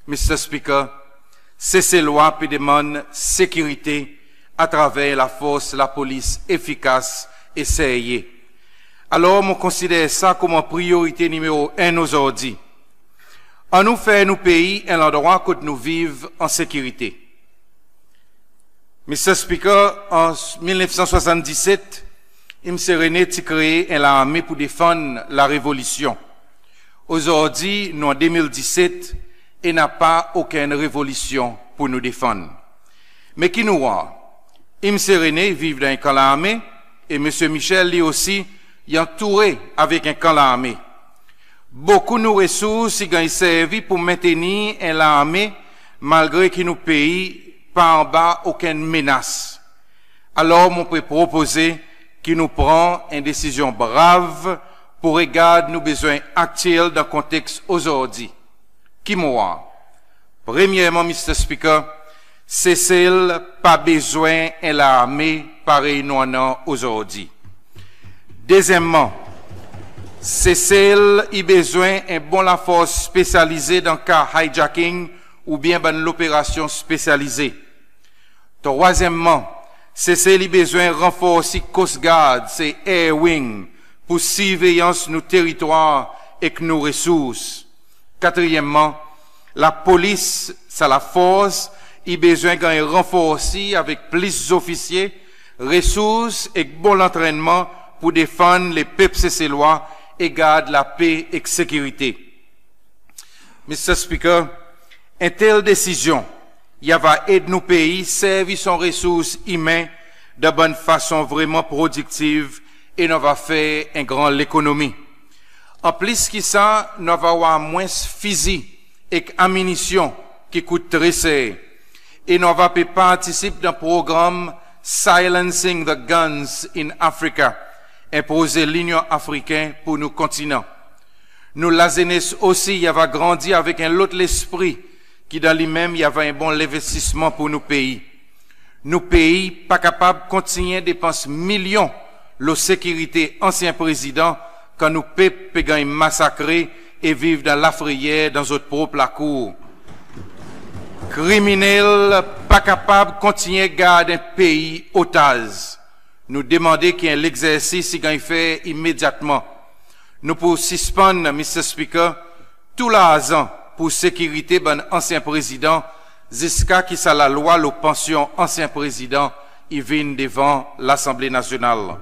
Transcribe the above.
Mr. Speaker, ces lois peut demander sécurité à travers la force, la police efficace et sérieuse. Alors, on considère ça comme une priorité numéro 1 aujourd'hui. En nous faire nos pays un endroit où nous vivons en sécurité. Mr. Speaker, en 1977, M. René a créé une armée pour défendre la révolution. Aujourd'hui, nous en 2017, il n'y a pas aucune révolution pour nous défendre. Mais qui nous voit? M. René vit dans un camp l'armée et M. Michel lui aussi est entouré avec un camp l'armée. Beaucoup de nos ressources ont servi pour maintenir l'armée malgré que nos pays pas en bas aucune menace. Alors, on peut proposer qu'il nous prend une décision brave pour regarder nos besoins actuels dans le contexte aujourd'hui. Qui moi? Premièrement, Mr. Speaker, c'est pas besoin de l'armée pareil nous en aujourd'hui. Deuxièmement, c'est il besoin d'un bon la force spécialisée dans le cas hijacking ou bien dans l'opération spécialisée. Troisièmement, c'est il besoin de renforcer Coast Guard, c'est Air Wing, pour surveillance nos territoires et nos ressources. Quatrièmement, la police, c'est la force, il a besoin de renforcer avec plus d'officiers, ressources et bon entraînement pour défendre les peuples cécélois et garder la paix et la sécurité. Mr. Speaker, une telle décision, il va aider nos pays servir son ressources humaines de bonne façon vraiment productive et nous va faire un grand l'économie. En plus que ça, nous va avoir moins physique et ammunition qui coûte très cher. Et nous va participer dans le programme Silencing the Guns in Africa, imposé l'Union africaine pour nos continents. Nous, la jeunesse aussi, il va grandir avec un autre esprit qui dans lui-même, il y avait un bon investissement pour nos pays. Nos pays, pas capables de continuer à dépenser millions la sécurité ancien président quand nous peuples gagnent massacrés et vivent dans l'affrière dans notre propre cour. Criminels, pas capables de continuer à garder un pays otage. Nous demander qu'il y ait l'exercice qu'il fait immédiatement. Nous pouvons suspendre, Mr. Speaker, tout l'argent pour sécurité ben ancien président jusqu'à ce que la loi, la pension ancien président, il vienne devant l'Assemblée nationale.